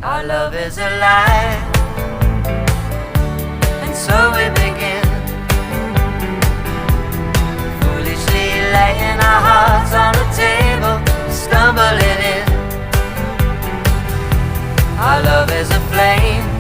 Our love is alive, and so we begin, foolishly laying our hearts on the table, stumbling in. Our love is a flame,